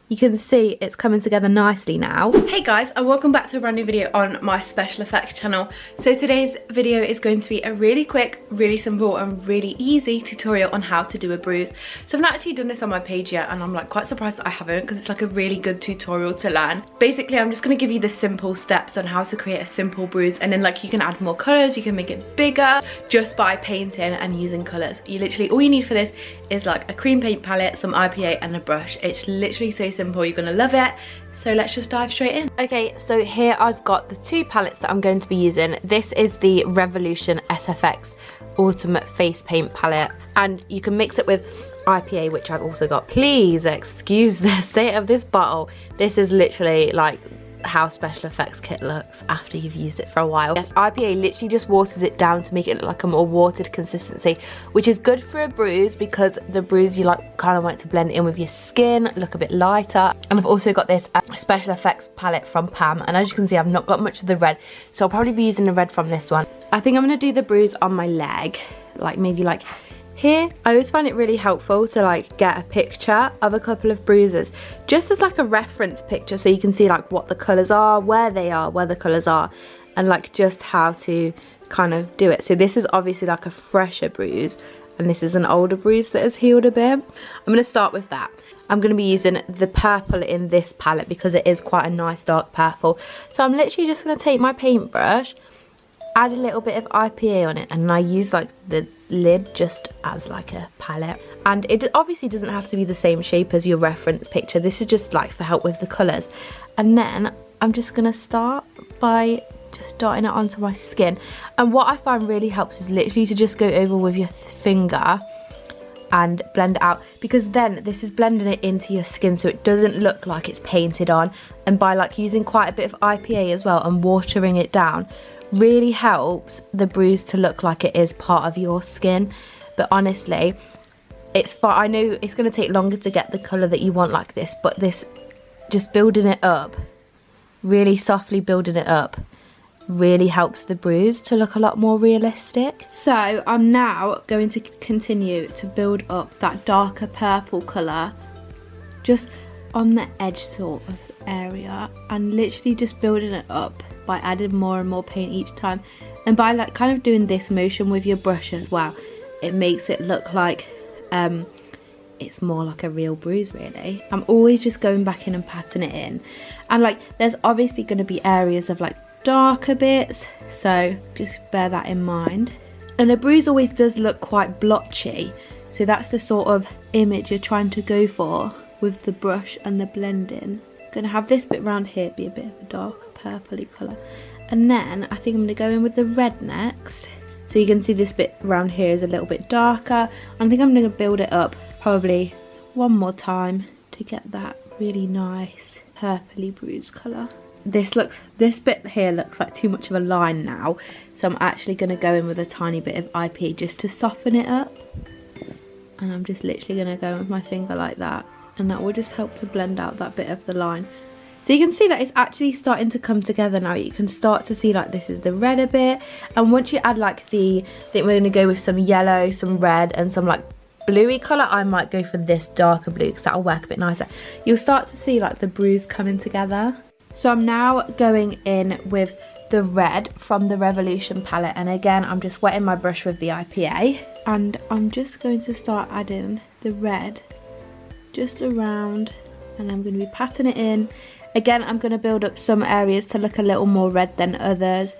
you can see it's coming together nicely now. Hey guys, and welcome back to a brand new video on my special effects channel. So today's video is going to be a really quick, really simple and really easy tutorial on how to do a bruise. So I've not actually done this on my page yet, and I'm like quite surprised that I haven't, because it's like a really good tutorial to learn. Basically, I'm just going to give you the simple steps on how to create a simple bruise, and then like you can add more colours, you can make it bigger just by painting and using colours. You literally, all you need for this is like a cream paint palette, some IPA and a brush. It's literally so simple, you're gonna love it. So let's just dive straight in. Okay, so here I've got the two palettes that I'm going to be using. This is the Revolution SFX Ultimate Face Paint palette, and you can mix it with IPA, which I've also got. Please excuse the state of this bottle. This is literally like how special effects kit looks after you've used it for a while. Yes, IPA literally just waters it down to make it look like a more watered consistency, which is good for a bruise because the bruise you like kind of want it to blend in with your skin, look a bit lighter. And I've also got this special effects palette from Pam, and as you can see I've not got much of the red, so I'll probably be using the red from this one. I think I'm going to do the bruise on my leg, like maybe like here. I always find it really helpful to like get a picture of a couple of bruises just as like a reference picture, so you can see like what the colours are, where they are, where the colours are, and like just how to kind of do it. So this is obviously like a fresher bruise, and this is an older bruise that has healed a bit. I'm going to start with that. I'm going to be using the purple in this palette because it is quite a nice dark purple. So I'm literally just going to take my paintbrush, add a little bit of IPA on it, and I use like the lid just as like a palette. And it obviously doesn't have to be the same shape as your reference picture. This is just like for help with the colours. And then I'm just gonna start by just dotting it onto my skin. And what I find really helps is literally to just go over with your finger and blend it out, because then this is blending it into your skin so it doesn't look like it's painted on. And by like using quite a bit of IPA as well and watering it down really helps the bruise to look like it is part of your skin. But honestly, it's fine. I know it's going to take longer to get the colour that you want like this, but this, just building it up, really softly building it up, really helps the bruise to look a lot more realistic. So I'm now going to continue to build up that darker purple colour just on the edge sort of area, and literally just building it up by adding more and more paint each time. And by like kind of doing this motion with your brush as well, it makes it look like it's more like a real bruise really. I'm always just going back in and patting it in, and like there's obviously going to be areas of like darker bits, so just bear that in mind. And a bruise always does look quite blotchy, so that's the sort of image you're trying to go for with the brush and the blending. I'm going to have this bit around here be a bit of a darker purpley colour, and then I think I'm going to go in with the red next. So you can see this bit around here is a little bit darker. I think I'm going to build it up probably one more time to get that really nice purpley bruise colour. This bit here looks like too much of a line now, so I'm actually going to go in with a tiny bit of IPA just to soften it up. And I'm just literally going to go with my finger like that, and that will just help to blend out that bit of the line. So you can see that it's actually starting to come together now. You can start to see like this is the red a bit, and once you add like I think we're going to go with some yellow, some red and some like bluey colour. I might go for this darker blue because that'll work a bit nicer. You'll start to see like the bruise coming together. So I'm now going in with the red from the Revolution palette, and again I'm just wetting my brush with the IPA, and I'm just going to start adding the red just around, and I'm going to be patting it in. Again, I'm going to build up some areas to look a little more red than others.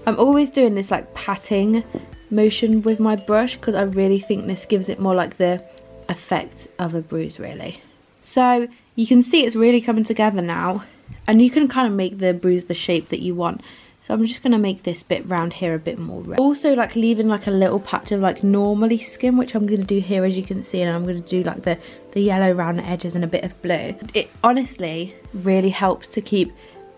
I'm always doing this like patting motion with my brush because I really think this gives it more like the effect of a bruise really. So you can see it's really coming together now, and you can kind of make the bruise the shape that you want. So I'm just going to make this bit round here a bit more red. Also like leaving like a little patch of like normally skin, which I'm going to do here as you can see, and I'm going to do like the yellow around the edges and a bit of blue. It honestly really helps to keep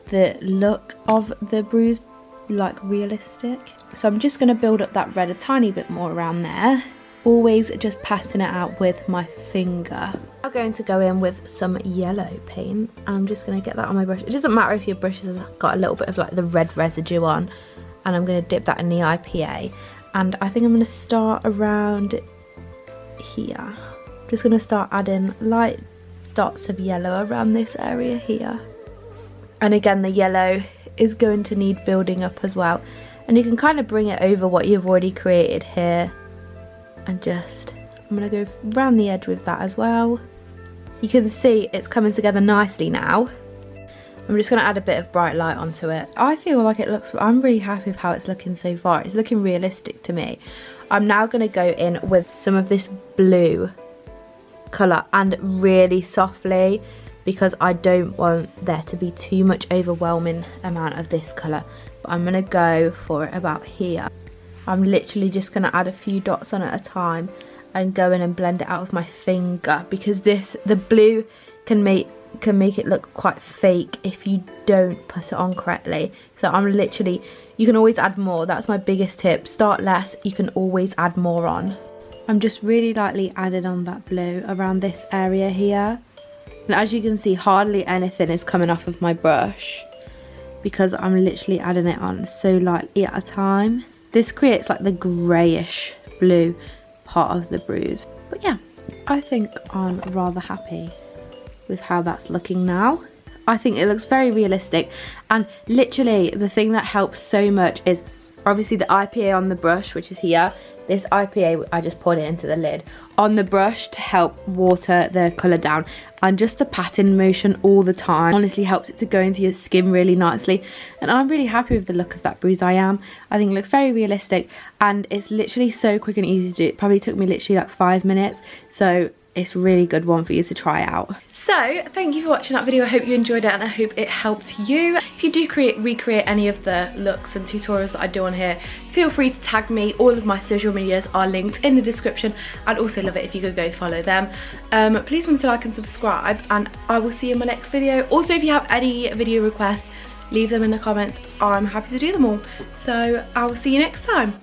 the look of the bruise like realistic. So I'm just going to build up that red a tiny bit more around there, always just patting it out with my finger. I'm going to go in with some yellow paint, and I'm just going to get that on my brush. It doesn't matter if your brush has got a little bit of like the red residue on, and I'm going to dip that in the IPA, and I think I'm going to start around here. I'm just going to start adding light dots of yellow around this area here. And again, the yellow is going to need building up as well. And you can kind of bring it over what you've already created here. And just, I'm going to go around the edge with that as well. You can see it's coming together nicely now. I'm just going to add a bit of bright light onto it. I feel like it looks, I'm really happy with how it's looking so far. It's looking realistic to me. I'm now going to go in with some of this blue colour and really softly, because I don't want there to be too much overwhelming amount of this colour. But I'm going to go for it about here. I'm literally just going to add a few dots on at a time and go in and blend it out with my finger, because the blue can make it look quite fake if you don't put it on correctly. So I'm literally, you can always add more. That's my biggest tip. Start less, you can always add more on. I'm just really lightly adding on that blue around this area here. And as you can see, hardly anything is coming off of my brush, because I'm literally adding it on so lightly at a time. This creates like the greyish blue part of the bruise. But yeah, I think I'm rather happy with how that's looking now. I think it looks very realistic, and literally the thing that helps so much is obviously the IPA on the brush, which is here. This IPA, I just poured it into the lid on the brush to help water the colour down, and just the patting motion all the time honestly helps it to go into your skin really nicely. And I'm really happy with the look of that bruise. I think it looks very realistic, and it's literally so quick and easy to do. It probably took me literally like 5 minutes, so it's a really good one for you to try out. So thank you for watching that video. I hope you enjoyed it, and I hope it helped you. If you do recreate any of the looks and tutorials that I do on here, feel free to tag me. All of my social medias are linked in the description. I'd also love it if you could go follow them. Please remember to like and subscribe, and I will see you in my next video. Also, if you have any video requests, leave them in the comments. I'm happy to do them all. So I will see you next time.